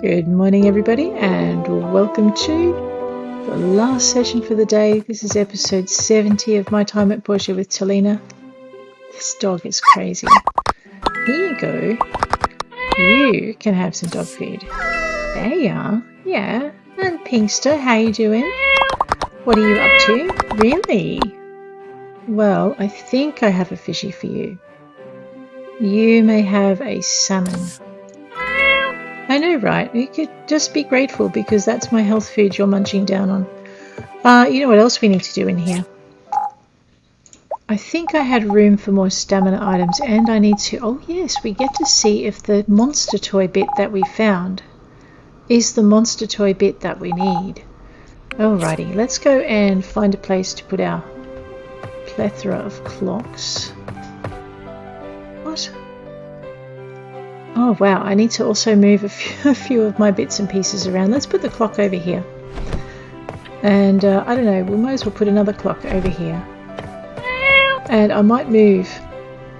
Good morning everybody and welcome to the last session for the day. This is episode 70 of my time at Portia with Talina. This dog is crazy. Here you go. You can have some dog food. There you are. Yeah. And Pinkster, how you doing? What are you up to? Really? Well, I think I have a fishy for you. You may have a salmon. I know, right? You could just be grateful because that's my health food you're munching down on. You know what else we need to do in here? I think I had room for more stamina items and I need to... Oh yes, we get to see if the monster toy bit that we found is the monster toy bit that we need. Alrighty, let's go and find a place to put our plethora of clocks. What? Oh wow, I need to also move a few of my bits and pieces around. Let's put the clock over here. And I don't know, we might as well put another clock over here. And I might move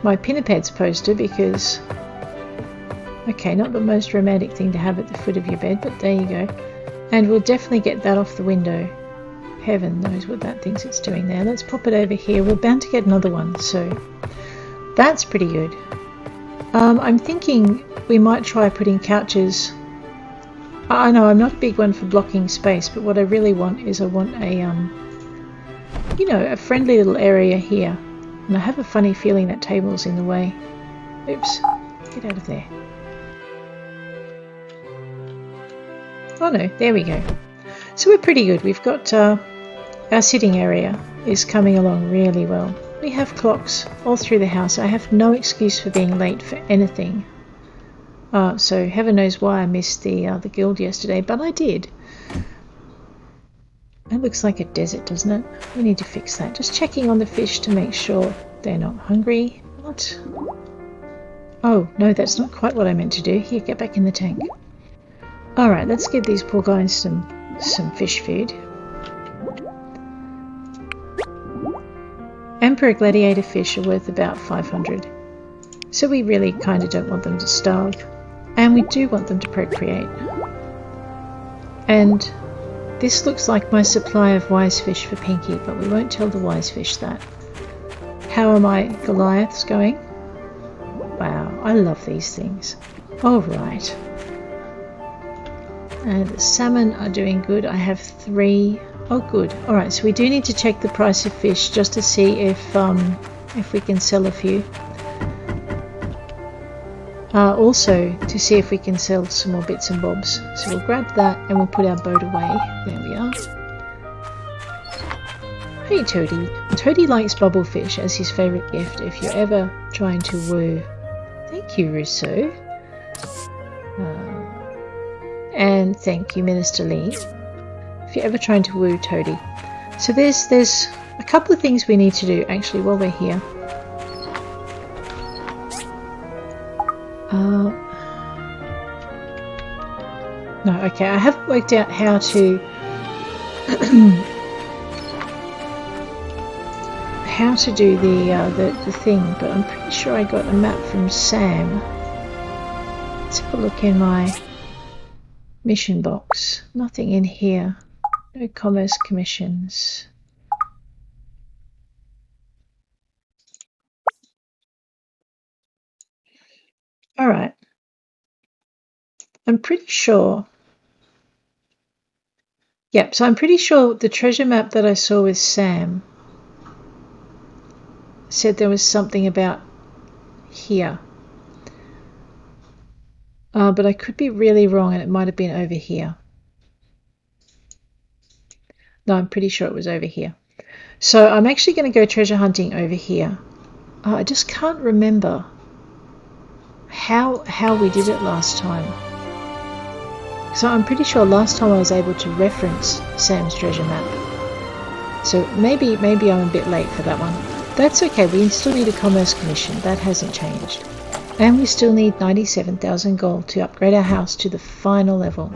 my Pinnipeds poster because... Okay, not the most romantic thing to have at the foot of your bed, but there you go. And we'll definitely get that off the window. Heaven knows what that thinks it's doing there. Let's pop it over here. We're bound to get another one, so that's pretty good. I'm thinking we might try putting couches. I know I'm not a big one for blocking space, but what I really want is I want a, you know, a friendly little area here. And I have a funny feeling that table's in the way. Oops, get out of there. Oh no, there we go. So we're pretty good. We've got our sitting area is coming along really well. We have clocks all through the house. I have no excuse for being late for anything. So heaven knows why I missed the guild yesterday, but I did. It looks like a desert, doesn't it? We need to fix that. Just checking on the fish to make sure they're not hungry. What? Oh, no, that's not quite what I meant to do. Here, get back in the tank. Alright, let's give these poor guys some fish food. Emperor gladiator fish are worth about 500. So we really kind of don't want them to starve. And we do want them to procreate. And this looks like my supply of wise fish for Pinky, but we won't tell the wise fish that. How are my Goliaths going? Wow, I love these things. Alright. And the salmon are doing good. I have 3. Oh good. Alright, so we do need to check the price of fish just to see if we can sell a few. Also to see if we can sell some more bits and bobs. So we'll grab that and we'll put our boat away. There we are. Hey Toady. Toady likes bubblefish as his favourite gift if you're ever trying to woo. Thank you, Rousseau. And thank you, Minister Lee. If you're ever trying to woo Toady. So there's a couple of things we need to do actually while we're here. No, okay, I haven't worked out how to how to do the thing, but I'm pretty sure I got a map from Sam. Let's have a look in my mission box. Nothing in here. No commerce commissions. Alright. I'm pretty sure. Yep, so I'm pretty sure the treasure map that I saw with Sam said there was something about here. But I could be really wrong and it might have been over here. No, I'm pretty sure it was over here. So I'm actually going to go treasure hunting over here. I just can't remember how we did it last time. So I'm pretty sure last time I was able to reference Sam's treasure map. So maybe I'm a bit late for that one. That's okay, we still need a commerce commission. That hasn't changed. And we still need 97,000 gold to upgrade our house to the final level.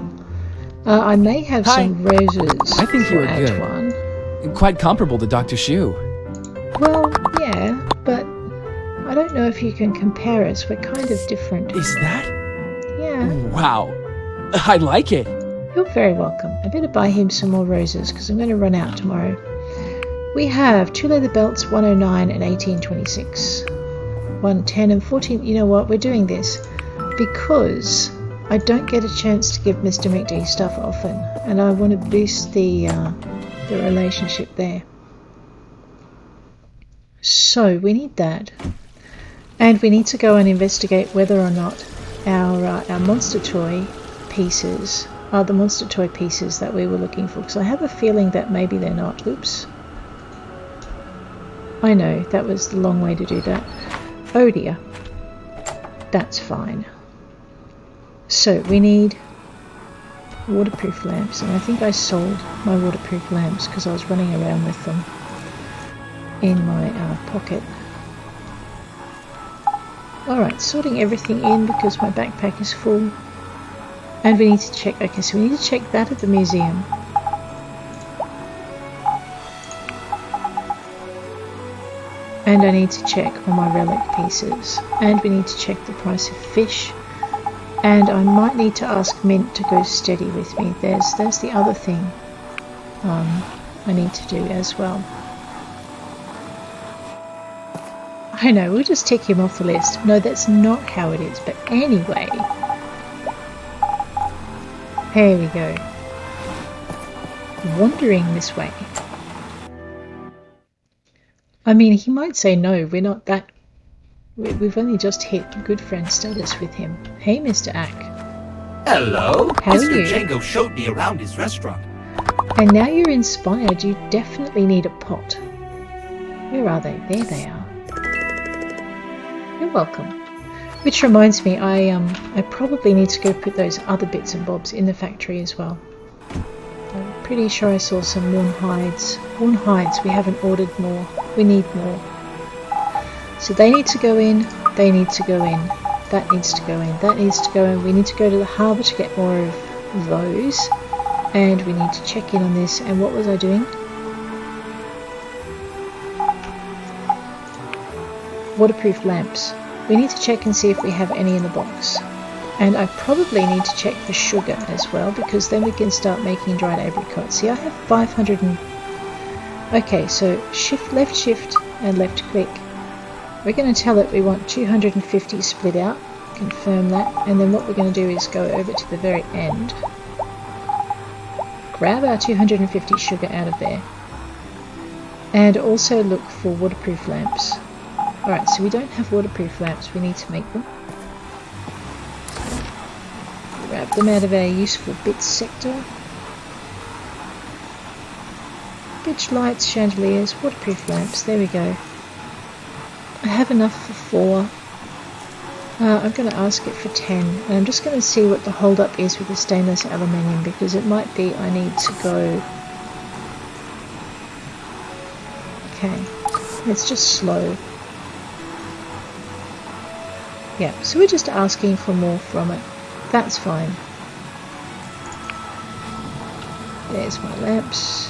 I may have some roses. I think you were good. One. Quite comparable to Dr. Shu. Well, yeah, but I don't know if you can compare us. We're kind of different. Is that? Yeah. Wow. I like it. You're very welcome. I better buy him some more roses because I'm going to run out tomorrow. We have 2 leather belts, 109 and 1826. 110 and 14. You know what? We're doing this because I don't get a chance to give Mr. McD stuff often, and I want to boost the relationship there. So we need that, and we need to go and investigate whether or not our monster toy pieces are the monster toy pieces that we were looking for, because I have a feeling that maybe they're not. Oops. I know, that was the long way to do that. Oh dear. That's fine. So we need waterproof lamps, and I think I sold my waterproof lamps because I was running around with them in my pocket. Alright, sorting everything in because my backpack is full. And we need to check, okay, so we need to check that at the museum. And I need to check on my relic pieces. And we need to check the price of fish. And I might need to ask Mint to go steady with me. There's the other thing I need to do as well. I know, we'll just tick him off the list. No, that's not how it is. But anyway, here we go. Wandering this way. I mean, he might say no, we're not that... We've only just hit good friend status with him. Hey, Mr. Ack. Hello. How are Mr. you? Django showed me around his restaurant. And now you're inspired, you definitely need a pot. Where are they? There they are. You're welcome. Which reminds me, I probably need to go put those other bits and bobs in the factory as well. I'm pretty sure I saw some worn hides. Worn hides, we haven't ordered more. We need more. So they need to go in, they need to go in, that needs to go in, that needs to go in. We need to go to the harbour to get more of those. And we need to check in on this. And what was I doing? Waterproof lamps. We need to check and see if we have any in the box. And I probably need to check for sugar as well, because then we can start making dried apricots. See, I have 500 and... Okay, so left shift and left click. We're going to tell it we want 250 split out. Confirm that. And then what we're going to do is go over to the very end. Grab our 250 sugar out of there. And also look for waterproof lamps. Alright, so we don't have waterproof lamps, we need to make them. Grab them out of our useful bits sector. Bitch lights, chandeliers, waterproof lamps, there we go. I have enough for 4. I'm going to ask it for 10, and I'm just going to see what the hold up is with the stainless aluminium, because it might be I need to go... Okay, it's just slow. Yeah, so we're just asking for more from it. That's fine. There's my lamps.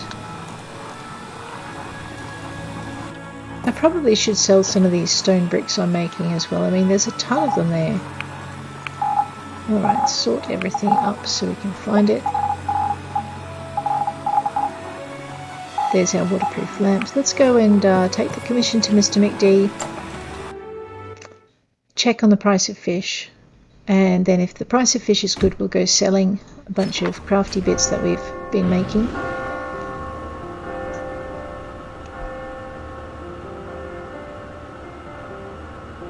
I probably should sell some of these stone bricks I'm making as well. I mean, there's a ton of them there. Alright, sort everything up so we can find it. There's our waterproof lamps. Let's go and take the commission to Mr. McD. Check on the price of fish, and then if the price of fish is good, we'll go selling a bunch of crafty bits that we've been making.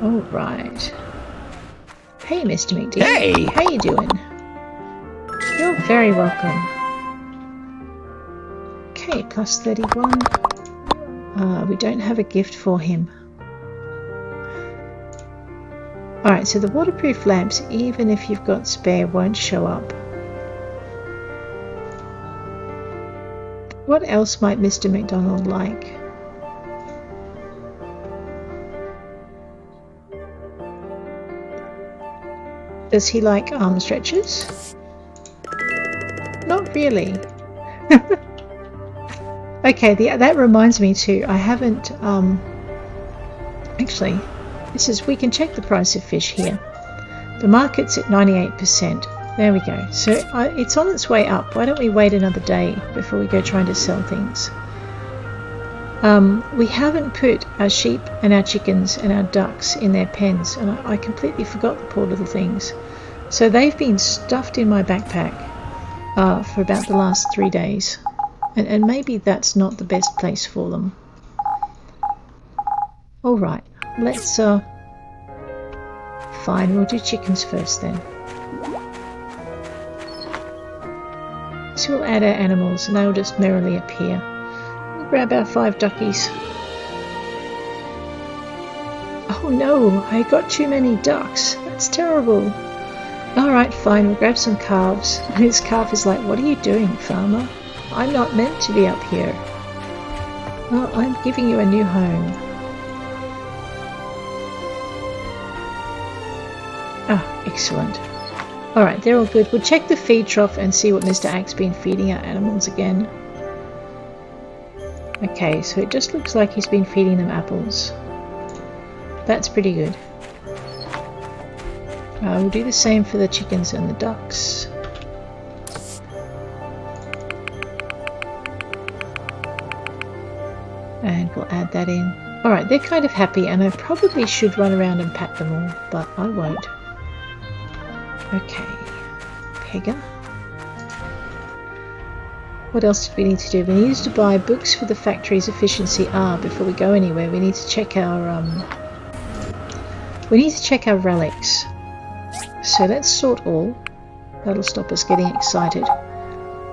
All right. Hey, Mr. McD. Hey! How you doing? You're very welcome. Okay, plus 31. We don't have a gift for him. Alright, so the waterproof lamps, even if you've got spare, won't show up. What else might Mr. McDonald like? Does he like arm stretchers? Not really. Okay, that reminds me too. I haven't... Actually... we can check the price of fish here. The market's at 98%. There we go. So it's on its way up. Why don't we wait another day before we go trying to sell things? We haven't put our sheep and our chickens and our ducks in their pens, and I completely forgot the poor little things. So they've been stuffed in my backpack for about the last 3 days, and maybe that's not the best place for them. All right, let's fine, we'll do chickens first then. So we'll add our animals and they'll just merrily appear. We'll grab our 5 duckies. Oh no, I got too many ducks. That's terrible. Alright, fine, we'll grab some calves. And his calf is like, what are you doing, farmer? I'm not meant to be up here. Well, I'm giving you a new home. Ah, excellent. Alright, they're all good. We'll check the feed trough and see what Mr. Ack's been feeding our animals again. Okay, so it just looks like he's been feeding them apples. That's pretty good. We'll do the same for the chickens and the ducks. And we'll add that in. Alright, they're kind of happy and I probably should run around and pat them all, but I won't. Okay, Pegger. What else did we need to do? We needed to buy books for the factory's efficiency R before we go anywhere. We need to check our relics. So let's sort all. That'll stop us getting excited.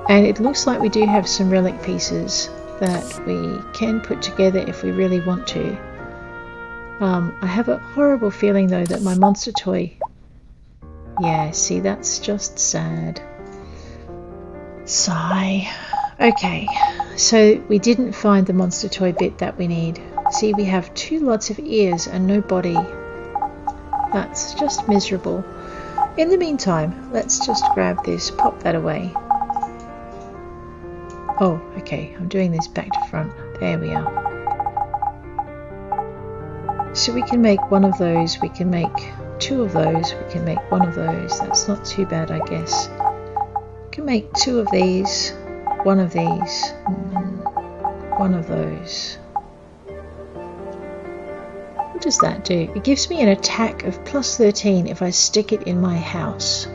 And it looks like we do have some relic pieces that we can put together if we really want to. I have a horrible feeling though that my monster toy... Yeah, see, that's just sad. Sigh. Okay, so we didn't find the monster toy bit that we need. See, we have 2 lots of ears and no body. That's just miserable. In the meantime, let's just grab this, pop that away. Oh, okay, I'm doing this back to front. There we are. So we can make one of those, we can make 2 of those, we can make 1 of those. That's not too bad, I guess. We can make 2 of these, 1 of these, 1 of those. What does that do? It gives me an attack of +13 if I stick it in my house.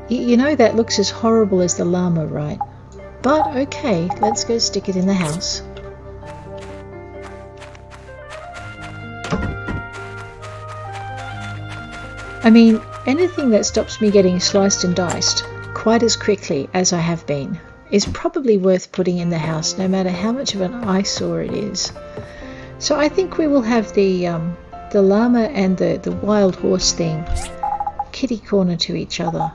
You know that looks as horrible as the llama, right? But okay, let's go stick it in the house. I mean, anything that stops me getting sliced and diced quite as quickly as I have been is probably worth putting in the house, no matter how much of an eyesore it is. So I think we will have the llama and the wild horse thing kitty corner to each other.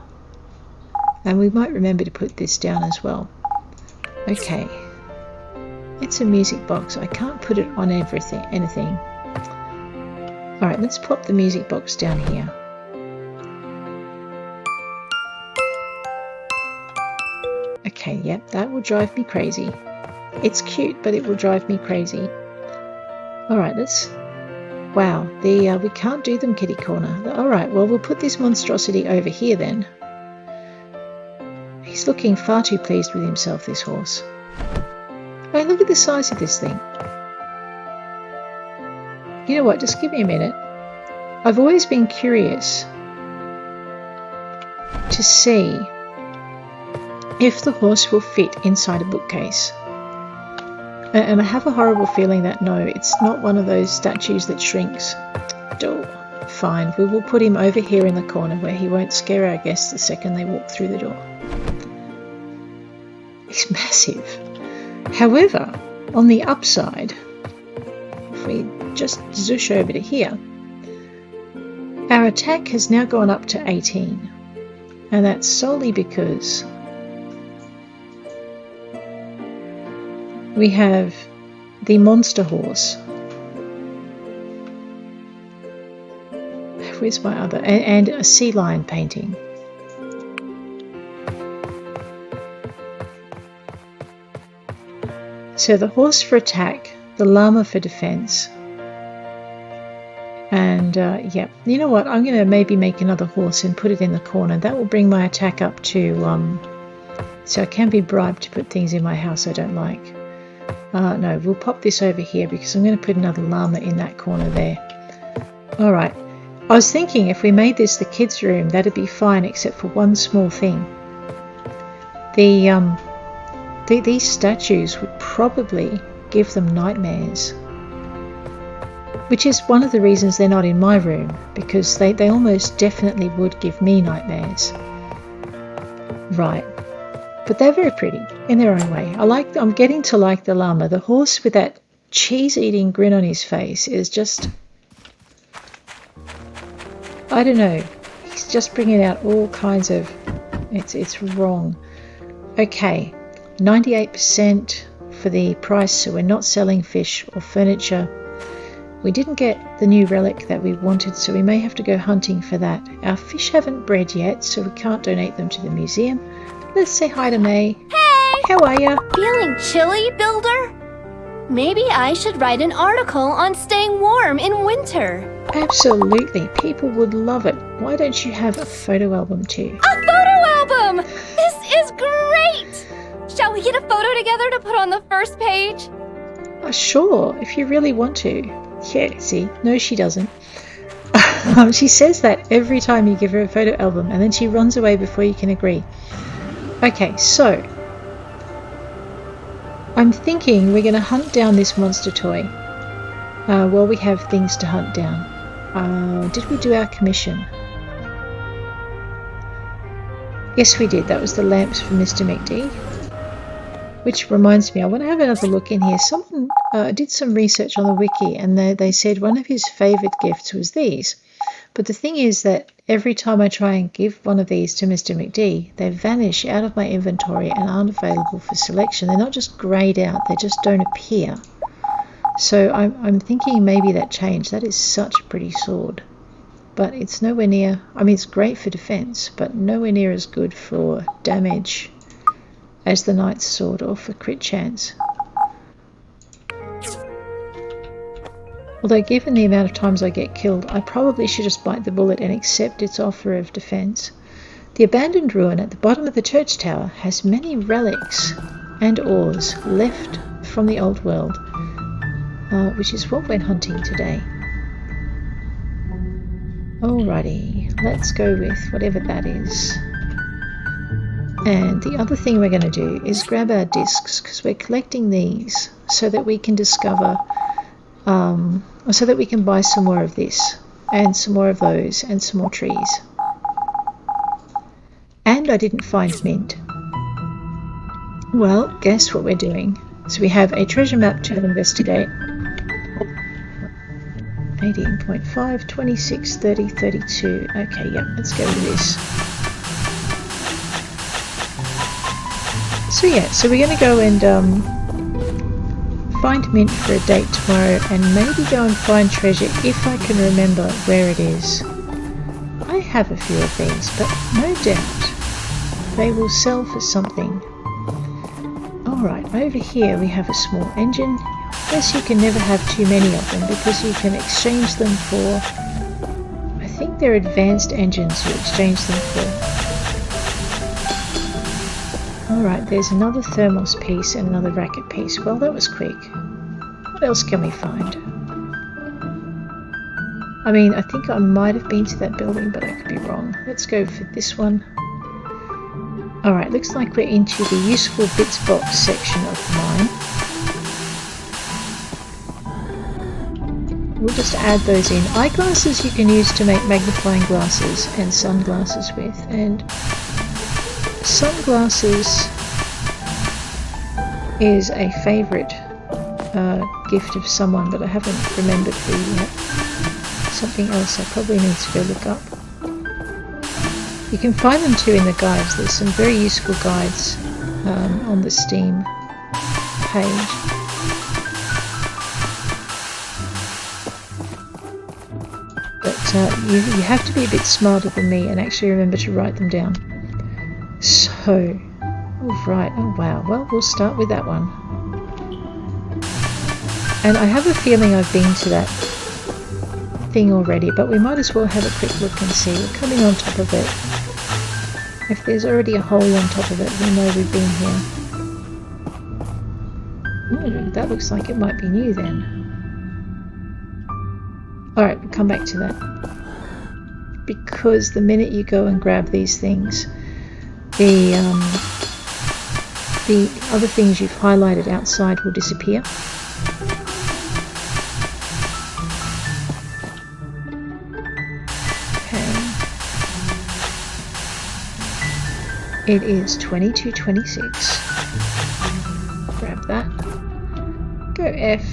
And we might remember to put this down as well. Okay. It's a music box. I can't put it on anything. Alright, let's plop the music box down here. Okay, yep, that will drive me crazy. It's cute, but it will drive me crazy. Alright, let's... Wow, we can't do them kitty corner. Alright, well, we'll put this monstrosity over here then. He's looking far too pleased with himself, this horse. Oh, look at the size of this thing. You know what, just give me a minute. I've always been curious to see if the horse will fit inside a bookcase. And I have a horrible feeling that no, it's not one of those statues that shrinks. Oh, fine, we will put him over here in the corner where he won't scare our guests the second they walk through the door. He's massive. However, on the upside, if we just zoosh over to here, our attack has now gone up to 18. And that's solely because we have the monster horse. Where's my other? And a sea lion painting. So the horse for attack, the llama for defense, And yeah, you know what? I'm going to maybe make another horse and put it in the corner. That will bring my attack up to... so I can be bribed to put things in my house I don't like. No, we'll pop this over here because I'm going to put another llama in that corner there. Alright. I was thinking if we made this the kids' room, that'd be fine except for one small thing. These statues would probably give them nightmares. Which is one of the reasons they're not in my room, because they almost definitely would give me nightmares. Right. But they're very pretty in their own way. I'm getting to like the llama. The horse with that cheese-eating grin on his face is just... I don't know. He's just bringing out all kinds of... It's wrong. Okay. 98% for the price, so we're not selling fish or furniture. We didn't get the new relic that we wanted, so we may have to go hunting for that. Our fish haven't bred yet, so we can't donate them to the museum. Let's say hi to May. Hey! How are ya? Feeling chilly, Builder? Maybe I should write an article on staying warm in winter. Absolutely. People would love it. Why don't you have a photo album too? A photo album! This is great! Shall we get a photo together to put on the first page? Sure, if you really want to. Yeah, see? No, she doesn't. She says that every time you give her a photo album and then she runs away before you can agree. Okay, so I'm thinking we're going to hunt down this monster toy while we have things to hunt down. Did we do our commission? Yes, we did. That was the lamps for Mr. McD. Which reminds me, I want to have another look in here. Someone did some research on the wiki and they said one of his favourite gifts was these. But the thing is that every time I try and give one of these to Mr. McD, they vanish out of my inventory and aren't available for selection. They're not just greyed out, they just don't appear. So I'm thinking maybe that changed. That is such a pretty sword. But it's nowhere near, I mean it's great for defense, but nowhere near as good for damage as the knight's sword or for crit chance. Although given the amount of times I get killed, I probably should just bite the bullet and accept its offer of defense. The abandoned ruin at the bottom of the church tower has many relics and ores left from the old world, which is what we're hunting today. Alrighty, let's go with whatever that is. And the other thing we're going to do is grab our discs, because we're collecting these so that we can discover, so that we can buy some more of this, and some more of those, and some more trees. And I didn't find mint. Well, guess what we're doing? So we have a treasure map to investigate. 18.5, 26, 30, 32. Okay, yep, let's go with this. So yeah, so we're going to go and find mint for a date tomorrow and maybe go and find treasure if I can remember where it is. I have a few of these, but no doubt they will sell for something. Alright, over here we have a small engine. Guess you can never have too many of them because you can exchange them for, I think they're advanced engines you exchange them for. Alright, there's another thermos piece and another racket piece. Well, that was quick. What else can we find? I mean, I think I might have been to that building, but I could be wrong. Let's go for this one. Alright, looks like we're into the useful bits box section of the mine. We'll just add those in. Eyeglasses you can use to make magnifying glasses and sunglasses with, and sunglasses is a favourite gift of someone, but I haven't remembered who yet. Something else I probably need to go look up. You can find them too in the guides. There's some very useful guides on the Steam page. But you have to be a bit smarter than me and actually remember to write them down. So, alright, oh wow, well we'll start with that one. And I have a feeling I've been to that thing already, but we might as well have a quick look and see. We're coming on top of it. If there's already a hole on top of it, we know we've been here. Ooh, that looks like it might be new then. Alright, we'll come back to that. Because the minute you go and grab these things, the other things you've highlighted outside will disappear. It is 22:26. Grab that. Go F.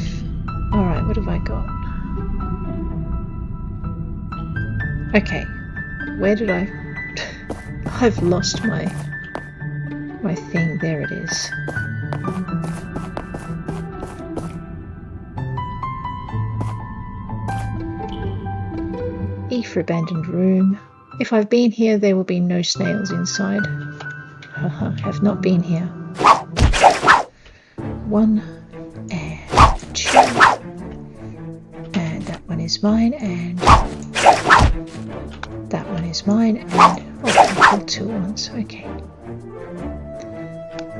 Alright, what have I got? Okay. Where did I... I've lost my thing. There it is. E for abandoned room. If I've been here, there will be no snails inside. Haha, have not been here. 1 and 2. And that one is mine, and that one is mine, and oh, I killed 2 at once. Okay.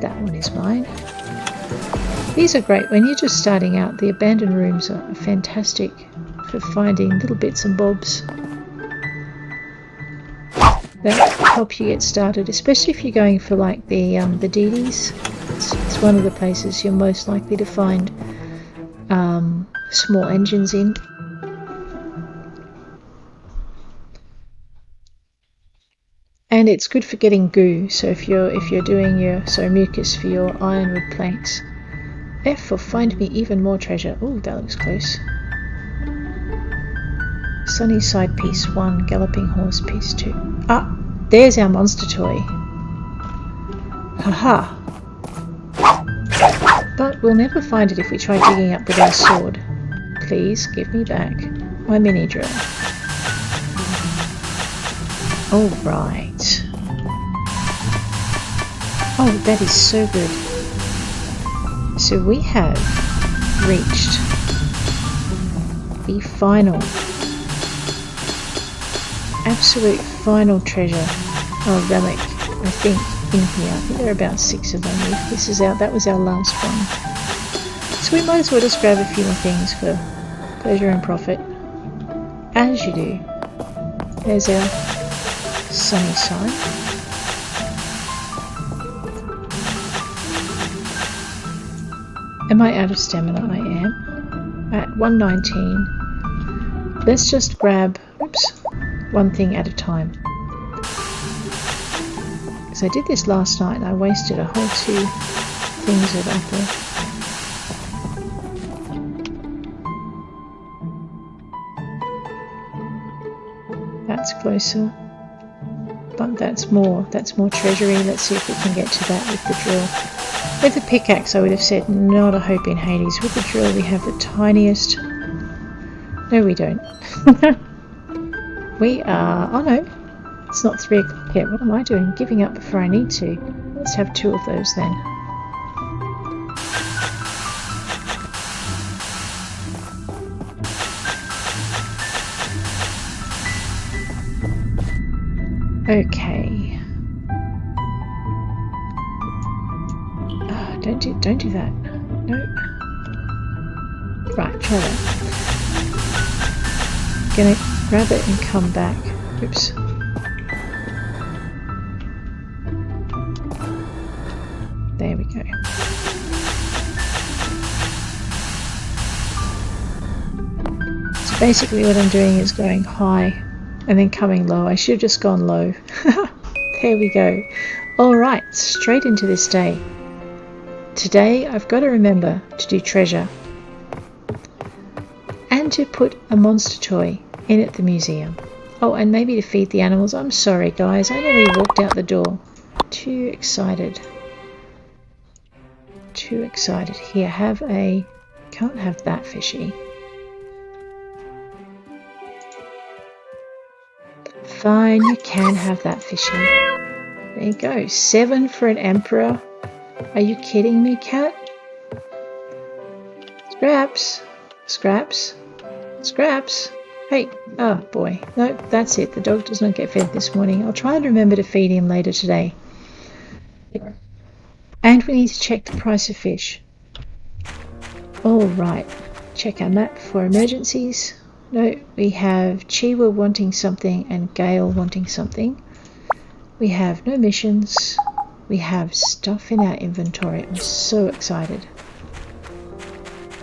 That one is mine. These are great when you're just starting out. The abandoned rooms are fantastic for finding little bits and bobs that help you get started, especially if you're going for like the DDs. It's one of the places you're most likely to find small engines in. And it's good for getting goo. So if you're doing your mucus for your ironwood planks. F for find me even more treasure. Oh, that looks close. Sunnyside piece 1, galloping horse piece 2. Ah, there's our monster toy. Haha. But we'll never find it if we try digging up with our sword. Please give me back my mini drill. All right. Oh, that is so good. So we have reached the final, absolute final treasure of relic, I think, in here. I think there are about 6 of them. That was our last one. So we might as well just grab a few more things for pleasure and profit. As you do. There's our sunny side. Am I out of stamina? I am. At 119. Let's just grab, one thing at a time. Because I did this last night and I wasted a whole 2 things of apple. That's closer. But that's more treasury. Let's see if we can get to that with the drill. With the pickaxe, I would have said not a hope in Hades. With the drill, we have the tiniest... No, we don't. We are... Oh no, it's not 3 o'clock yet. What am I doing? Giving up before I need to. Let's have 2 of those then. Okay. Oh, don't do that. No. Right, try that. Gonna grab it and come back. Oops. There we go. So basically what I'm doing is going high and then coming low. I should have just gone low. There we go. Alright, straight into this day. Today I've got to remember to do treasure and to put a monster toy in at the museum. Oh, and maybe to feed the animals. I'm sorry guys, I nearly walked out the door. Too excited. Too excited. Here, have a... Can't have that fishy. Fine, you can have that fishy. There you go. 7 for an emperor. Are you kidding me, cat? Scraps. Scraps. Scraps. Hey, oh boy. No, that's it. The dog does not get fed this morning. I'll try and remember to feed him later today. And we need to check the price of fish. All right. Check our map for emergencies. No, we have Chiwa wanting something and Gale wanting something. We have no missions. We have stuff in our inventory. I'm so excited.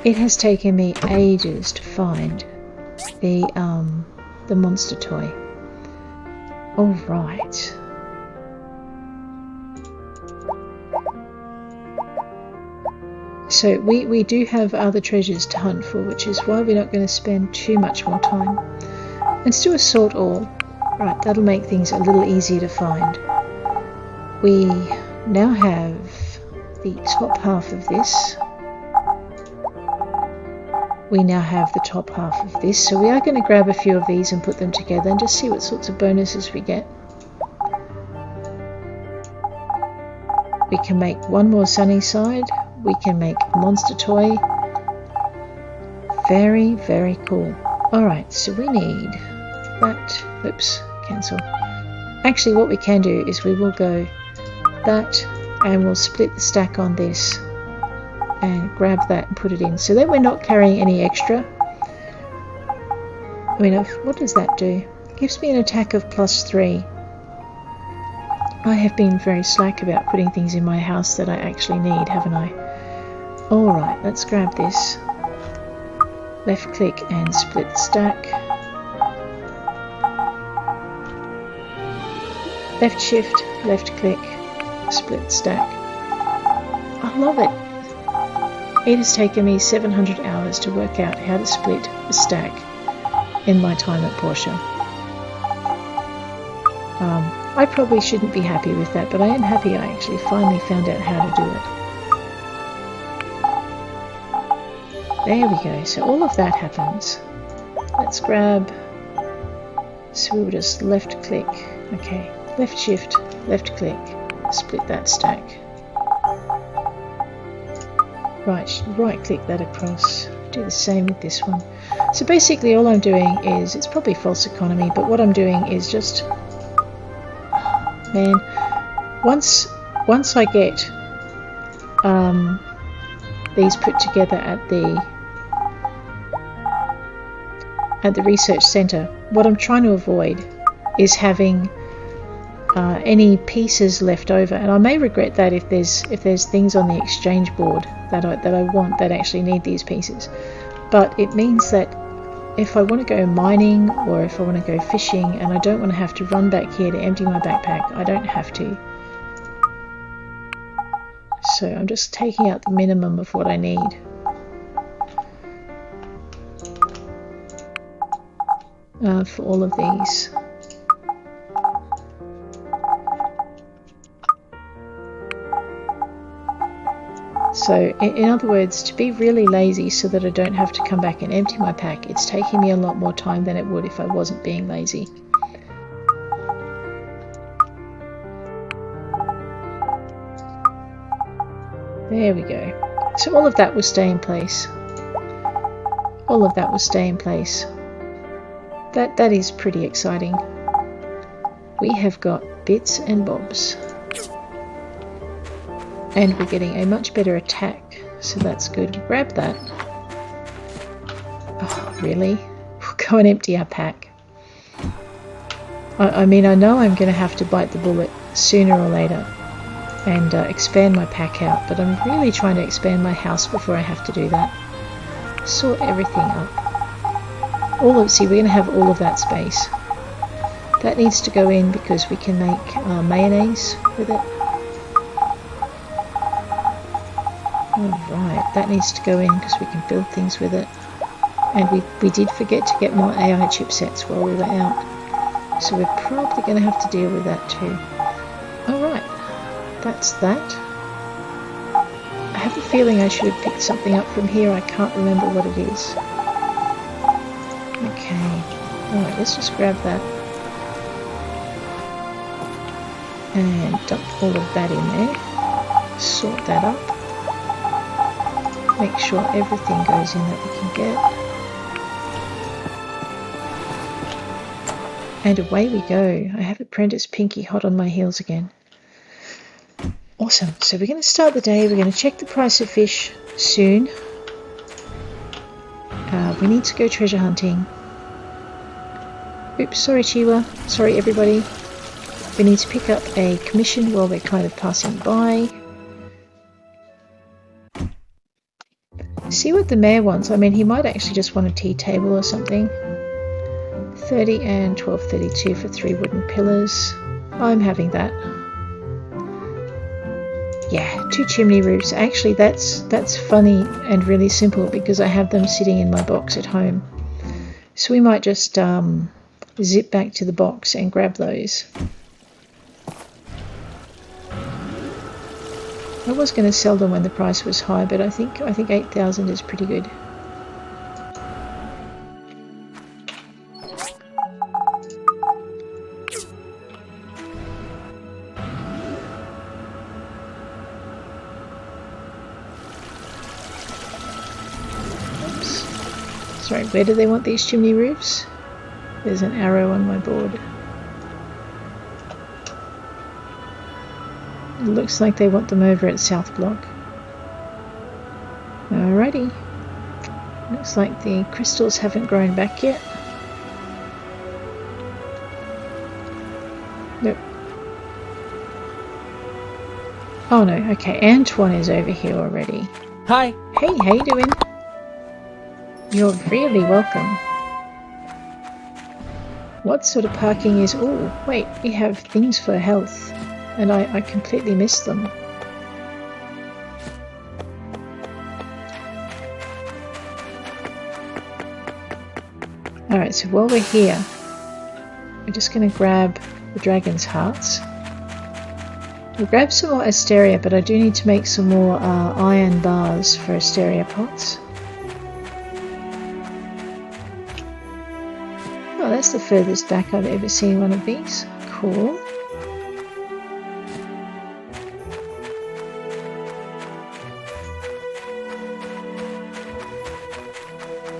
It has taken me ages to find the monster toy. All right. So we do have other treasures to hunt for, which is why we're not going to spend too much more time. Let's do assault all. Right, that'll make things a little easier to find. We now have the top half of this. We now have the top half of this, so we are going to grab a few of these and put them together and just see what sorts of bonuses we get. We can make one more sunny side. We can make a monster toy. Very, very cool. Alright, so we need that. Oops, cancel. Actually, what we can do is we will go that and we'll split the stack on this and grab that and put it in. So then we're not carrying any extra. I mean, what does that do? It gives me an attack of +3. I have been very slack about putting things in my house that I actually need, haven't I? Alright, let's grab this. Left click and split the stack. Left shift, left click, split the stack. I love it. It has taken me 700 hours to work out how to split a stack in my time at Portia. I probably shouldn't be happy with that, but I am happy I actually finally found out how to do it. There we go, so all of that happens. Let's grab, so we'll just left click, okay, left shift, left click, split that stack. Right click that across, do the same with this one. So basically all I'm doing is, it's probably false economy, but what I'm doing is just, man, once I get these put together at the research center, what I'm trying to avoid is having any pieces left over, and I may regret that if there's things on the exchange board that I want that actually need these pieces. But it means that if I want to go mining or if I want to go fishing and I don't want to have to run back here to empty my backpack, I don't have to. So I'm just taking out the minimum of what I need. For all of these. So in other words, to be really lazy so that I don't have to come back and empty my pack, it's taking me a lot more time than it would if I wasn't being lazy. There we go. So all of that will stay in place. All of that will stay in place. That is pretty exciting. We have got bits and bobs. And we're getting a much better attack, so that's good. Grab that. Oh, really? We'll go and empty our pack. I mean, I know I'm going to have to bite the bullet sooner or later and expand my pack out, but I'm really trying to expand my house before I have to do that. Sort everything up. See, we're going to have all of that space. That needs to go in because we can make mayonnaise with it. Alright, that needs to go in because we can build things with it. And we did forget to get more AI chipsets while we were out. So we're probably going to have to deal with that too. Alright, that's that. I have a feeling I should have picked something up from here. I can't remember what it is. Okay, alright, let's just grab that. And dump all of that in there. Sort that up. Make sure everything goes in that we can get. And away we go. I have Apprentice Pinky hot on my heels again. Awesome. So we're going to start the day. We're going to check the price of fish soon. We need to go treasure hunting. Oops, sorry Chiwa. Sorry everybody. We need to pick up a commission while we're kind of passing by. See what the mayor wants. I mean, he might actually just want a tea table or something. 30 and 12.32 for 3 wooden pillars. I'm having that. Yeah, 2 chimney roofs. Actually, that's funny and really simple because I have them sitting in my box at home. So we might just zip back to the box and grab those. I was going to sell them when the price was high, but I think 8,000 is pretty good. Sorry, where do they want these chimney roofs? There's an arrow on my board. It looks like they want them over at South Block. Alrighty. Looks like the crystals haven't grown back yet. Nope. Oh no, okay, Antoine is over here already. Hi. Hey, how you doing? You're really welcome. What sort of parking is... Oh, wait, we have things for health. And I completely missed them. Alright, so while we're here, we're just going to grab the dragon's hearts. We'll grab some more asteria, but I do need to make some more iron bars for asteria pots. Oh, that's the furthest back I've ever seen one of these. Cool.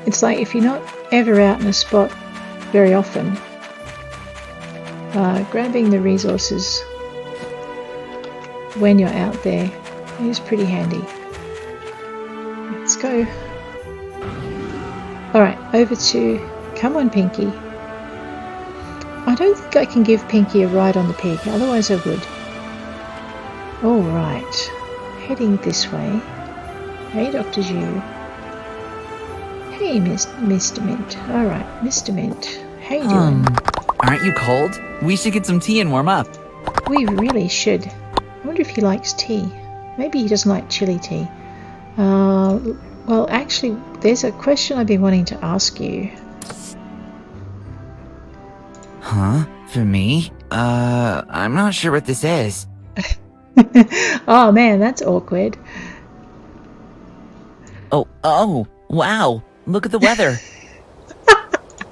It's like if you're not ever out in a spot very often, grabbing the resources when you're out there is pretty handy. Let's go. Alright, over to... Come on, Pinky. I don't think I can give Pinky a ride on the pig, otherwise I would. Alright, heading this way. Hey, Dr. Zhu. Hey, Mr. Mint. Alright, Mr. Mint. How you doing? Aren't you cold? We should get some tea and warm up. We really should. I wonder if he likes tea. Maybe he doesn't like chili tea. Well, actually, there's a question I've been wanting to ask you. Huh? For me? I'm not sure what this is. Oh man, that's awkward. Oh, wow. Look at the weather.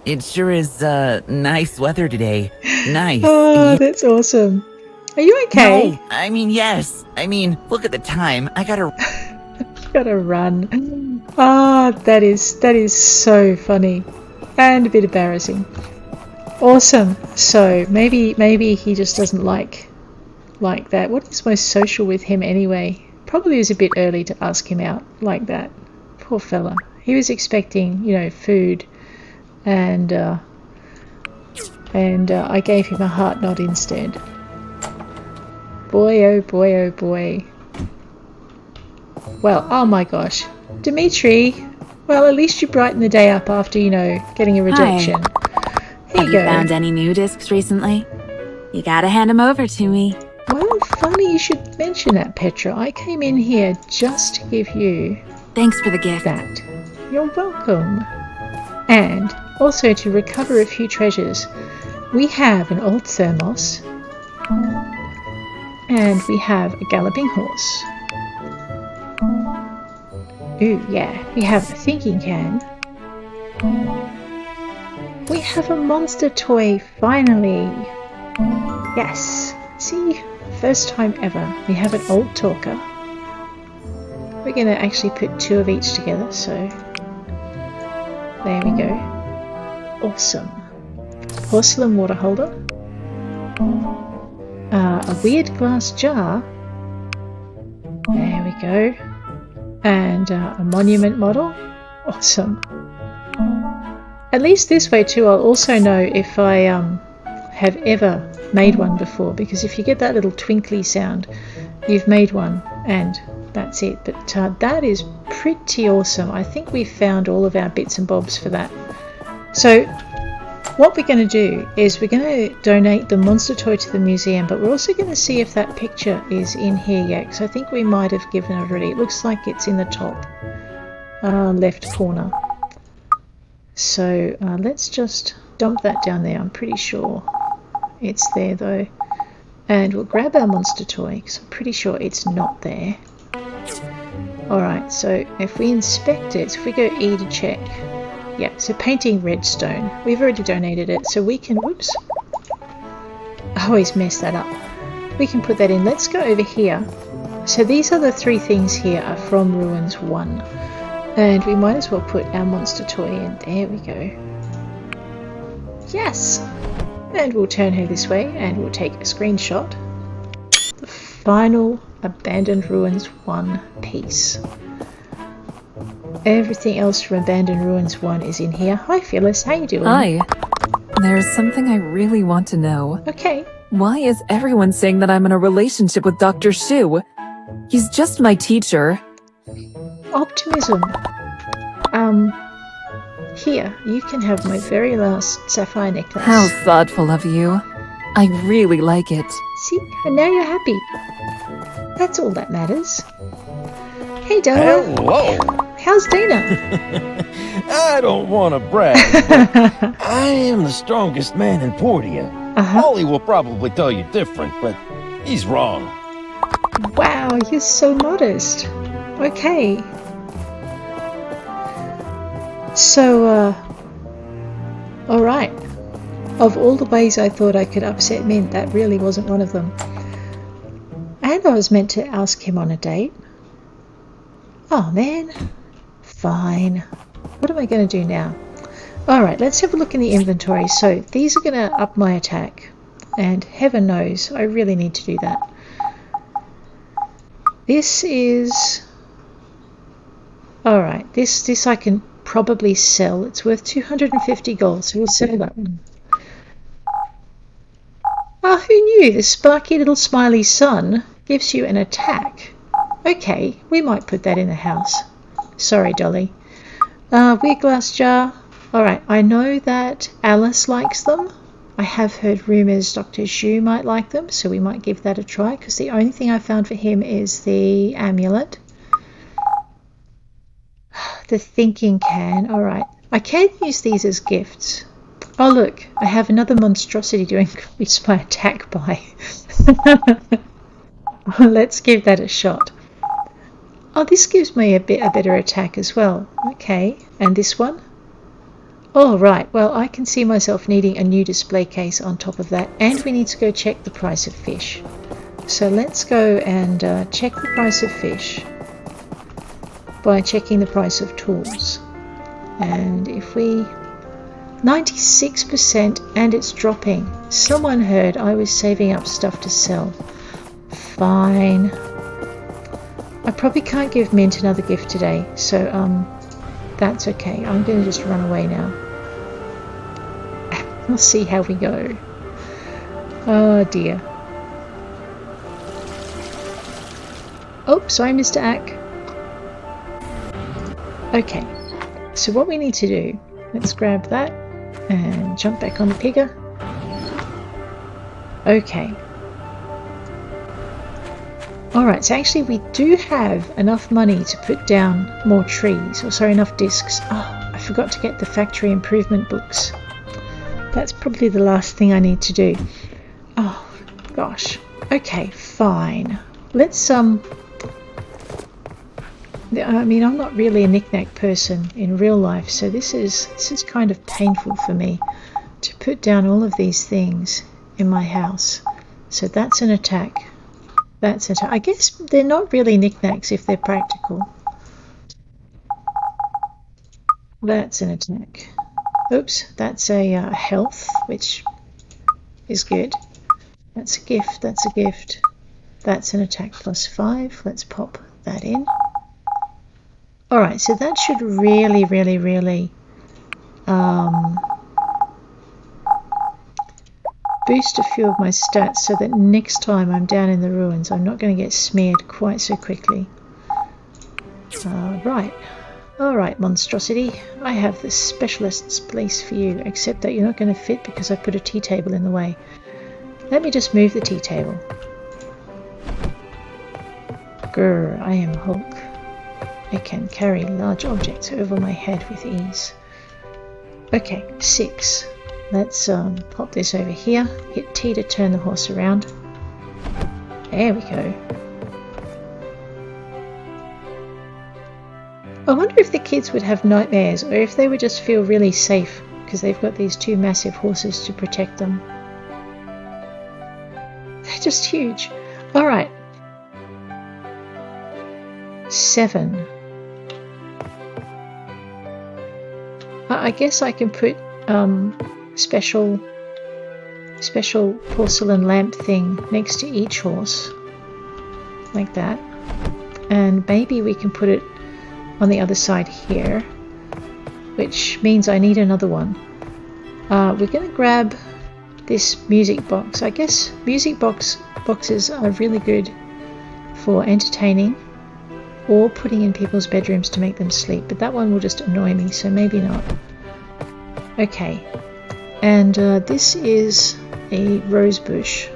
It sure is, nice weather today. Nice. Oh, that's awesome. Are you okay? No, I mean, yes. I mean, look at the time. I gotta... Gotta run. Oh, that is so funny. And a bit embarrassing. Awesome. So, maybe he just doesn't like that. What is most social with him anyway? Probably was a bit early to ask him out like that. Poor fella. He was expecting, you know, food, and I gave him a heart nod instead. Boy, oh boy, oh boy. Well, oh my gosh. Dimitri, well, at least you brightened the day up after, you know, getting a rejection. Here Have you found any new discs recently? You gotta hand them over to me. Well, funny you should mention that, Petra. I came in here just to give you... Thanks for the gift. That. You're welcome. And also to recover a few treasures. We have an old thermos. And we have a galloping horse. Ooh, yeah. We have a thinking can. We have a monster toy, finally. Yes. See? First time ever. We have an old talker. We're going to actually put 2 of each together, so... There we go. Awesome. porcelain water holder, a weird glass jar, there we go, and a monument model. Awesome. At least this way too I'll also know if I have ever made one before, because if you get that little twinkly sound, you've made one and that's it. But that is pretty awesome. I think we've found all of our bits and bobs for that. So what we're going to do is we're going to donate the monster toy to the museum, but we're also going to see if that picture is in here yet, because I think we might have given it already. It looks like it's in the top left corner. So let's just dump that down there. I'm pretty sure it's there though. And we'll grab our monster toy because I'm pretty sure it's not there. Alright, so if we inspect it, if we go E to check. Yeah, so painting redstone. We've already donated it, so we can, whoops. I always mess that up. We can put that in. Let's go over here. So these are the three things here are from Ruins 1. And we might as well put our monster toy in. There we go. Yes! And we'll turn her this way and we'll take a screenshot. The final Abandoned Ruins 1 piece. Everything else from Abandoned Ruins 1 is in here. Hi Phyllis, how you doing? Hi. There's something I really want to know. Okay. Why is everyone saying that I'm in a relationship with Dr. Shu? He's just my teacher. Optimism. Here, you can have my very last sapphire necklace. How thoughtful of you. I really like it. See, and now you're happy. That's all that matters. Hey, Dara. Hello. How's Dana? I don't want to brag, but I am the strongest man in Portia. Ollie will probably tell you different, but he's wrong. Wow, you're so modest. Okay. So, alright. Of all the ways I thought I could upset Mint, that really wasn't one of them. And I was meant to ask him on a date. Oh man. Fine. What am I going to do now? Alright, let's have a look in the inventory. So, these are going to up my attack. And heaven knows, I really need to do that. This is... Alright, this I can probably sell. It's worth 250 gold, so we'll sell that one. Ah, who knew? The sparky little smiley sun gives you an attack. Okay, we might put that in the house. Sorry, Dolly. Weird glass jar. Alright, I know that Alice likes them. I have heard rumours Dr. Shu might like them, so we might give that a try, because the only thing I found for him is the amulet. The thinking can. Alright. I can use these as gifts. Oh look, I have another monstrosity to increase my attack by. Let's give that a shot. Oh, this gives me a better attack as well. Okay, and this one? Oh right, well I can see myself needing a new display case on top of that, and we need to go check the price of fish. So let's go and check the price of fish by checking the price of tools. And if we... 96% and it's dropping. Someone heard I was saving up stuff to sell. Fine. I probably can't give Mint another gift today, so that's okay. I'm going to just run away now. We'll see how we go. Oh dear. Oh, sorry Mr. Ack. Okay, so what we need to do, let's grab that and jump back on the pigger. Okay. Alright, so actually we do have enough money to put down more trees, or sorry, enough discs. Oh, I forgot to get the factory improvement books. That's probably the last thing I need to do. Oh, gosh. Okay, fine. Let's, I mean, I'm not really a knick-knack person in real life, so this is kind of painful for me to put down all of these things in my house. So that's an attack. That's an attack. I guess they're not really knick-knacks if they're practical. That's an attack. Oops, that's a health, which is good. That's a gift, that's a gift. That's an attack +5. Let's pop that in. Alright, so that should really boost a few of my stats so that next time I'm down in the ruins I'm not going to get smeared quite so quickly. Right. Alright, monstrosity. I have the specialist's place for you, except that you're not going to fit because I put a tea table in the way. Let me just move the tea table. Grr, I am Hulk. I can carry large objects over my head with ease. Okay, 6. Let's pop this over here. Hit T to turn the horse around. There we go. I wonder if the kids would have nightmares or if they would just feel really safe because they've got these two massive horses to protect them. They're just huge. Alright. 7. I guess I can put special porcelain lamp thing next to each horse. Like that. And maybe we can put it on the other side here, which means I need another one. We're going to grab this music box. I guess music boxes are really good for entertaining or putting in people's bedrooms to make them sleep, but that one will just annoy me, so maybe not. Okay, and this is a rose bush.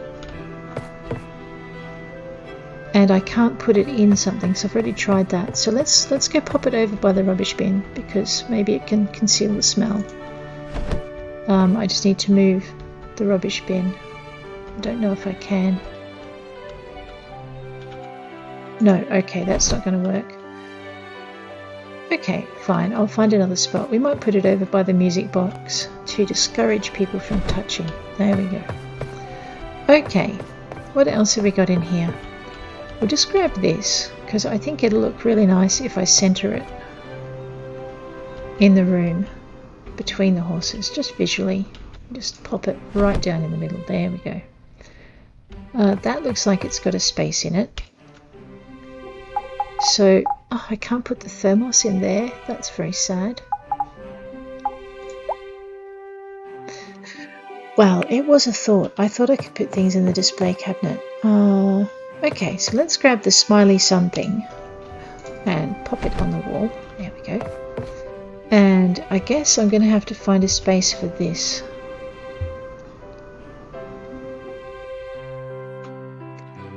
And I can't put it in something, so I've already tried that. So let's go pop it over by the rubbish bin because maybe it can conceal the smell. I just need to move the rubbish bin. I don't know if I can. No, okay, that's not going to work. Okay, fine, I'll find another spot. We might put it over by the music box to discourage people from touching. There we go. Okay, what else have we got in here? We'll just grab this, because I think it'll look really nice if I centre it in the room between the horses, just visually. Just pop it right down in the middle. There we go. That looks like it's got a space in it. So, oh, I can't put the thermos in there. That's very sad. Well, it was a thought. I thought I could put things in the display cabinet. Okay, so let's grab the smiley sun thing and pop it on the wall. There we go. And I guess I'm going to have to find a space for this.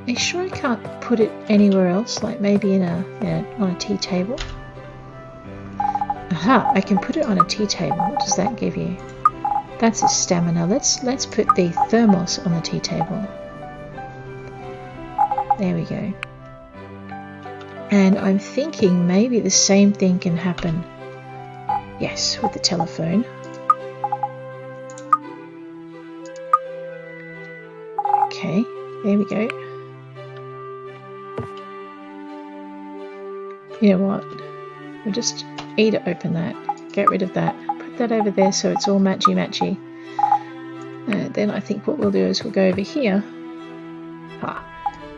Are you sure I can't put it anywhere else, like maybe on a tea table? Aha, I can put it on a tea table. What does that give you? That's a stamina. Let's put the thermos on the tea table. There we go. And I'm thinking maybe the same thing can happen. Yes, with the telephone. Okay, there we go. You know what? We'll just E to open that. Get rid of that. Put that over there so it's all matchy-matchy. And then I think what we'll do is we'll go over here. Ah,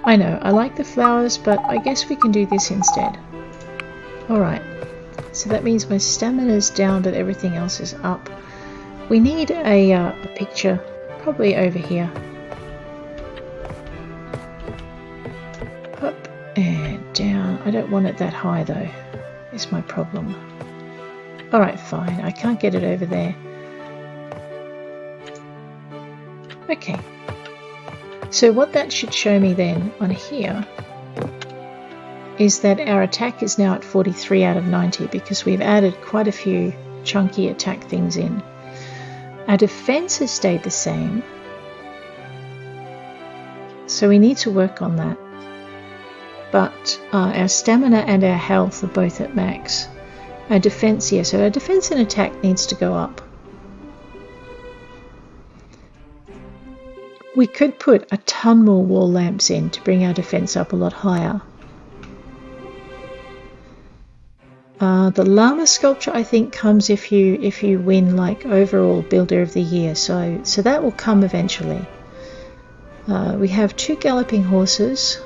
I know, I like the flowers, but I guess we can do this instead. Alright, so that means my stamina's down, but everything else is up. We need a picture, probably over here. Up and down. I don't want it that high though, is my problem. Alright, fine, I can't get it over there. Okay. So what that should show me then on here is that our attack is now at 43 out of 90 because we've added quite a few chunky attack things in. Our defense has stayed the same, so we need to work on that. But our stamina and our health are both at max. Our defense, yeah, so our defense and attack needs to go up. We could put a ton more wall lamps in to bring our defense up a lot higher. The llama sculpture, I think, comes if you win like overall builder of the year. So that will come eventually. We have 2 galloping horses.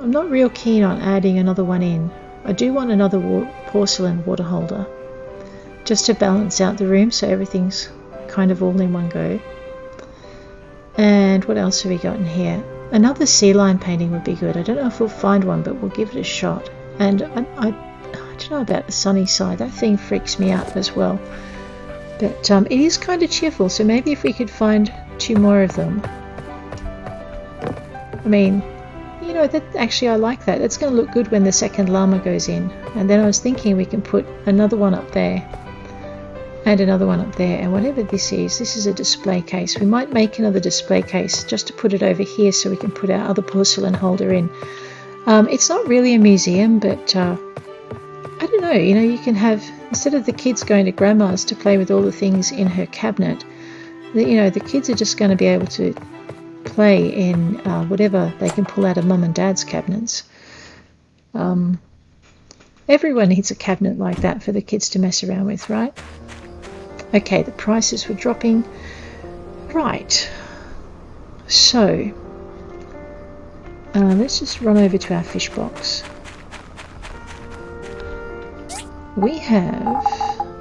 I'm not real keen on adding another one in. I do want another porcelain water holder, just to balance out the room so everything's kind of all in one go. And what else have we got in here? Another sea lion painting would be good. I don't know if we'll find one, but we'll give it a shot. And I don't know about the sunny side. That thing freaks me out as well. But it is kind of cheerful, so maybe if we could find 2 more of them. I mean, you know, that actually I like that. It's going to look good when the second llama goes in. And then I was thinking we can put another one up there and another one up there, and whatever this is a display case. We might make another display case just to put it over here so we can put our other porcelain holder in. It's not really a museum, but I don't know, you know, you can have, instead of the kids going to grandma's to play with all the things in her cabinet, you know, the kids are just going to be able to play in whatever they can pull out of mum and dad's cabinets. Everyone needs a cabinet like that for the kids to mess around with, right? Okay, the prices were dropping. Right. So, let's just run over to our fish box. We have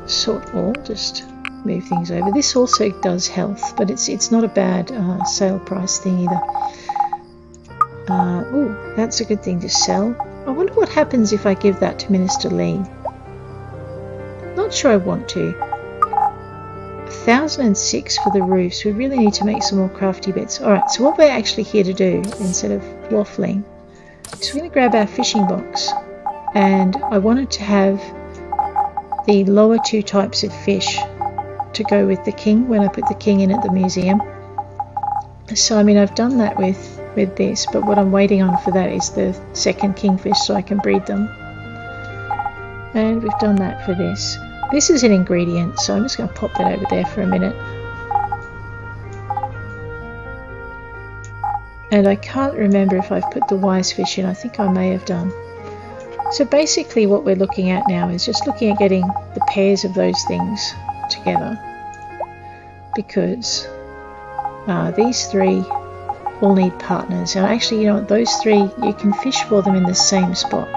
sort all, just move things over. This also does health, but it's not a bad sale price thing either. Oh, that's a good thing to sell. I wonder what happens if I give that to Minister Lee. Not sure I want to. 1,006 for the roofs. We really need to make some more crafty bits. Alright, so what we're actually here to do, instead of waffling, is we're going to grab our fishing box. And I wanted to have the lower 2 types of fish to go with the king when I put the king in at the museum. So, I mean, I've done that with this, but what I'm waiting on for that is the second kingfish so I can breed them. And we've done that for this. This is an ingredient, so I'm just going to pop that over there for a minute. And I can't remember if I've put the wise fish in. I think I may have done. So basically what we're looking at now is just looking at getting the pairs of those things together. Because these 3 all need partners. And actually, you know what, those 3, you can fish for them in the same spot.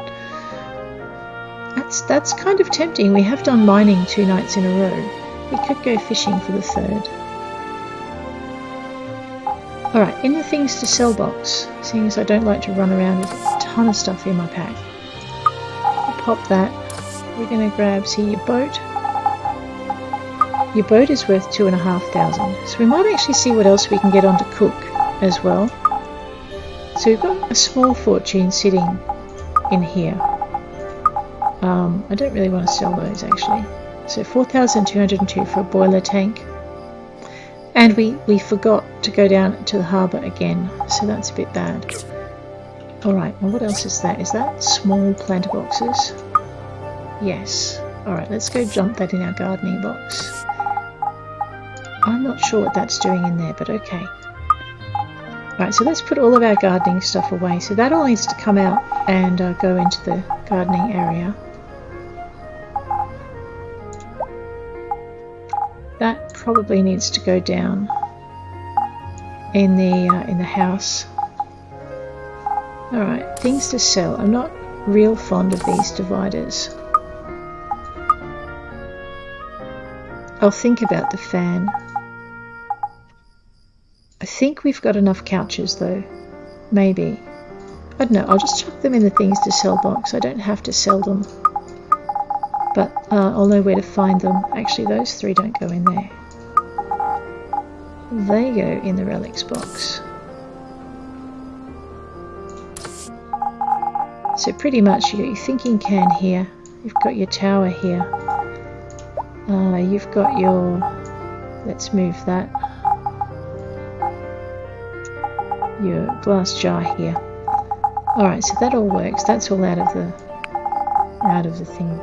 That's kind of tempting. We have done mining 2 nights in a row. We could go fishing for the 3rd. Alright, in the things to sell box, seeing as I don't like to run around with a ton of stuff in my pack, I'll pop that. We're going to grab, see, your boat. Your boat is worth 2,500. So we might actually see what else we can get on to cook as well. So we've got a small fortune sitting in here. I don't really want to sell those actually. So 4,202 for a boiler tank. And we forgot to go down to the harbour again, so that's a bit bad. Alright, well what else is that? Is that small planter boxes? Yes. Alright, let's go dump that in our gardening box. I'm not sure what that's doing in there, but okay. Alright, so let's put all of our gardening stuff away. So that all needs to come out and go into the gardening area. That probably needs to go down in the house. Alright, things to sell. I'm not real fond of these dividers. I'll think about the fan. I think we've got enough couches though. Maybe. I don't know, I'll just chuck them in the things to sell box. I don't have to sell them. But I'll know where to find them. Actually, those 3 don't go in there. They go in the relics box. So pretty much you got your thinking can here. You've got your tower here. You've got your... Let's move that. Your glass jar here. Alright, so that all works. That's all out of the thing.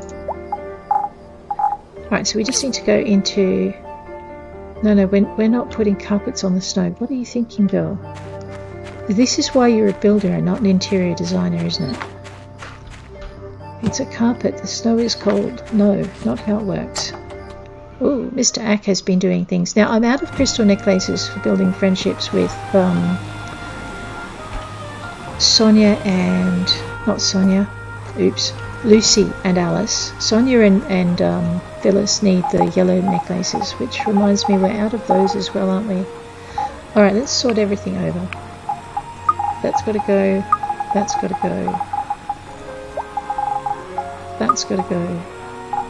Alright, so we just need to go into... No, we're not putting carpets on the snow. What are you thinking, girl? This is why you're a builder and not an interior designer, isn't it? It's a carpet. The snow is cold. No, not how it works. Ooh, Mr. Ack has been doing things. Now, I'm out of crystal necklaces for building friendships with Sonia and... not Sonia. Oops. Lucy and Alice. Sonia and Phyllis need the yellow necklaces, which reminds me we're out of those as well, aren't we? Alright, let's sort everything over. That's got to go. That's got to go. That's got to go.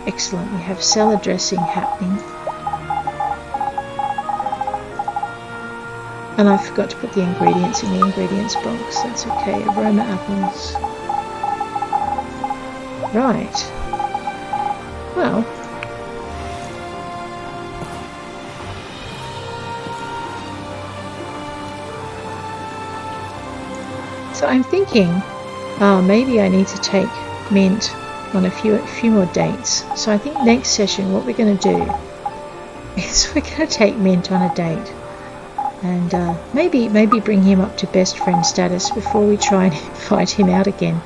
Excellent. We have salad dressing happening. And I forgot to put the ingredients in the ingredients box. That's okay. Aroma apples. Right. Well. So I'm thinking, maybe I need to take Mint on a few more dates. So I think next session what we're going to do is we're going to take Mint on a date. And maybe bring him up to best friend status before we try and invite him out again.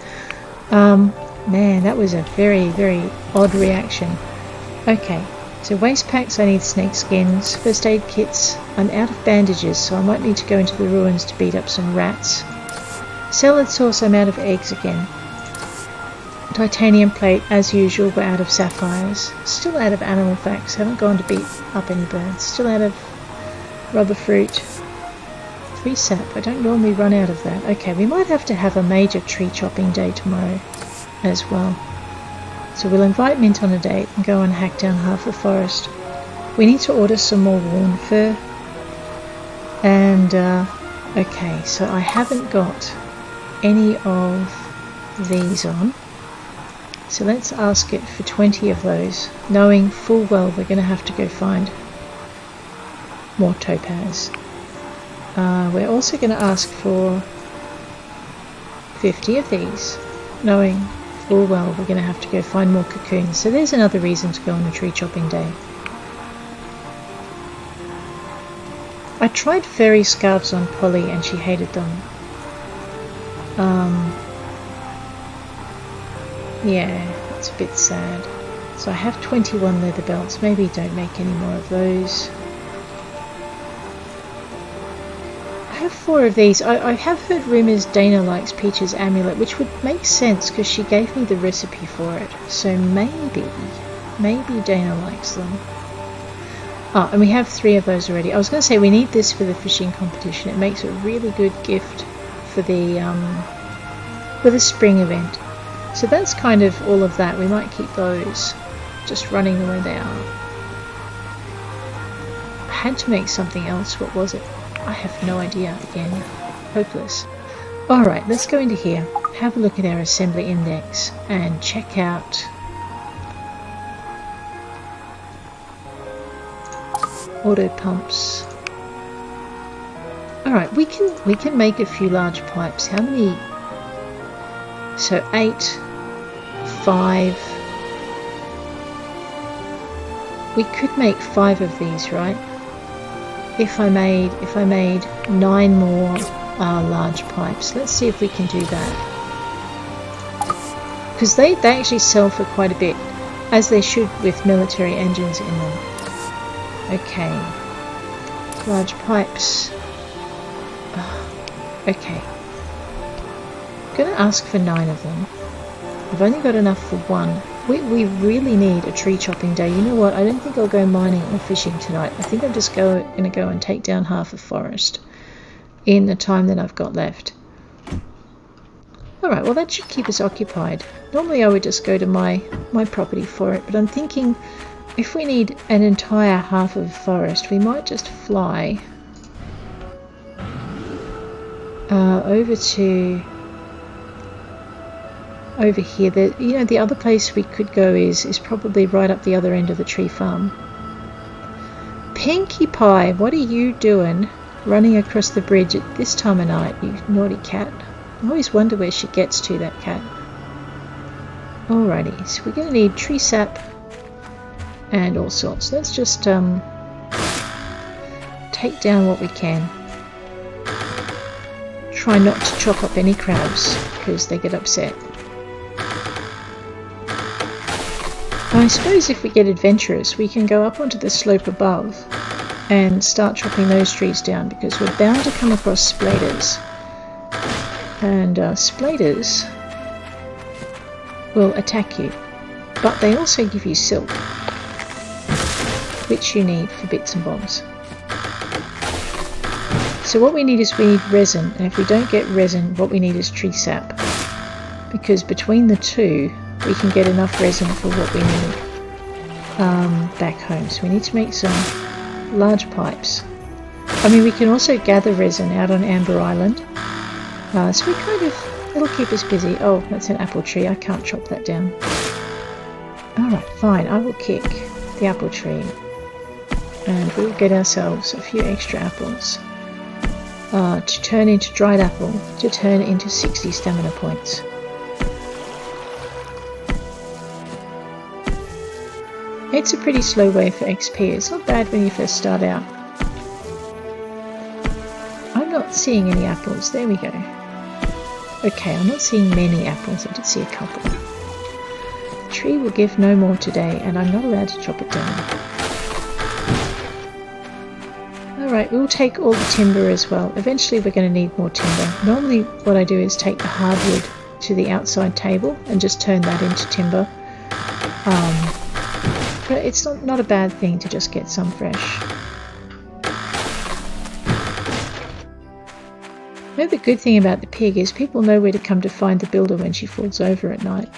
Man, that was a very, very odd reaction. Okay, so waste packs, I need snake skins. First aid kits, I'm out of bandages, so I might need to go into the ruins to beat up some rats. Salad sauce, I'm out of eggs again. Titanium plate, as usual, we're out of sapphires. Still out of animal facts, haven't gone to beat up any birds. Still out of rubber fruit. 3 sap, I don't normally run out of that. Okay, we might have to have a major tree chopping day tomorrow as well. So we'll invite Mint on a date and go and hack down half the forest. We need to order some more worn fur. And, okay, so I haven't got any of these on. So let's ask it for 20 of those, knowing full well we're going to have to go find more topaz. We're also going to ask for 50 of these, knowing full well we're going to have to go find more cocoons. So there's another reason to go on a tree chopping day. I tried fairy scarves on Polly and she hated them. Yeah, it's a bit sad. So I have 21 leather belts. Maybe don't make any more of those. I have 4 of these. I have heard rumours Dana likes Peach's amulet, which would make sense because she gave me the recipe for it. So maybe Dana likes them. Oh, and we have 3 of those already. I was going to say we need this for the fishing competition. It makes a really good gift for the spring event. So that's kind of all of that. We might keep those just running the way they are. I had to make something else. What was it? I have no idea. Again, hopeless. Alright, let's go into here, have a look at our assembly index and check out auto pumps. Alright, we can make a few large pipes. How many? So 8, 5. We could make 5 of these, right? If I made 9 more large pipes. Let's see if we can do that. Because they actually sell for quite a bit, as they should with military engines in them. Okay. Large pipes. Okay. I'm going to ask for 9 of them. I've only got enough for 1. We really need a tree chopping day. You know what? I don't think I'll go mining or fishing tonight. I think I'm just going to go and take down half a forest in the time that I've got left. Alright, well that should keep us occupied. Normally I would just go to my property for it, but I'm thinking if we need an entire half of a forest, we might just fly over here. The other place we could go is probably right up the other end of the tree farm. Pinkie Pie, what are you doing running across the bridge at this time of night, you naughty cat? I always wonder where she gets to, that cat. Alrighty, so we're going to need tree sap and all sorts. Let's just take down what we can. Try not to chop up any crabs because they get upset. I suppose if we get adventurous, we can go up onto the slope above and start chopping those trees down, because we're bound to come across spladers. And spladers will attack you, but they also give you silk, which you need for bits and bobs. So what we need is resin, and if we don't get resin, what we need is tree sap, because between the two we can get enough resin for what we need back home. So we need to make some large pipes. I mean, we can also gather resin out on Amber Island, so we kind of, it'll keep us busy. Oh, that's an apple tree, I can't chop that down. Alright, fine, I will kick the apple tree and we'll get ourselves a few extra apples to turn into dried apple, to turn into 60 stamina points. It's a pretty slow way for XP. It's not bad when you first start out. I'm not seeing any apples. There we go. Okay, I'm not seeing many apples. I did see a couple. The tree will give no more today, and I'm not allowed to chop it down. Alright, we'll take all the timber as well. Eventually we're going to need more timber. Normally what I do is take the hardwood to the outside table and just turn that into timber. But it's not a bad thing to just get some fresh. The good thing about the pig is people know where to come to find the builder when she falls over at night.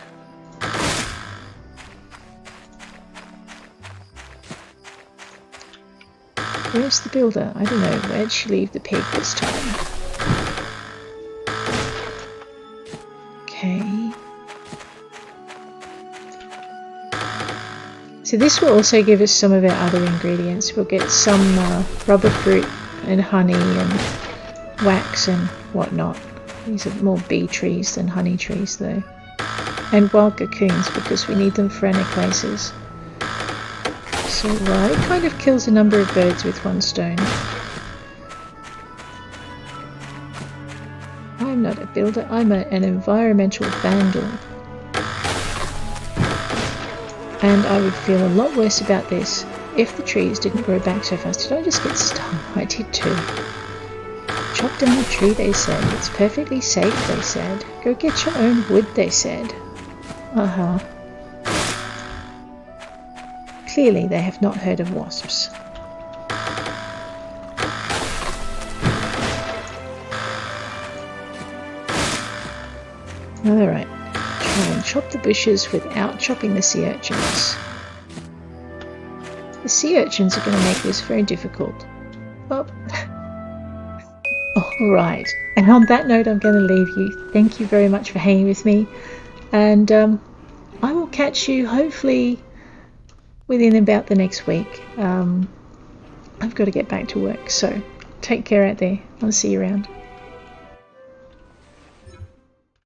Where's the builder? I don't know. Where'd she leave the pig this time? Okay. So this will also give us some of our other ingredients. We'll get some rubber fruit and honey and wax and whatnot. These are more bee trees than honey trees though. And wild cocoons, because we need them for our necklaces. So it kind of kills a number of birds with one stone. I'm not a builder, I'm an environmental vandal. And I would feel a lot worse about this if the trees didn't grow back so fast. Did I just get stung? I did too. Chop down a tree, they said. It's perfectly safe, they said. Go get your own wood, they said. Clearly they have not heard of wasps. Alright. Try and chop the bushes without chopping the sea urchins. The sea urchins are going to make this very difficult. Alright, and on that note I'm going to leave you. Thank you very much for hanging with me, and I will catch you hopefully within about the next week. I've got to get back to work, so take care out there. I'll see you around.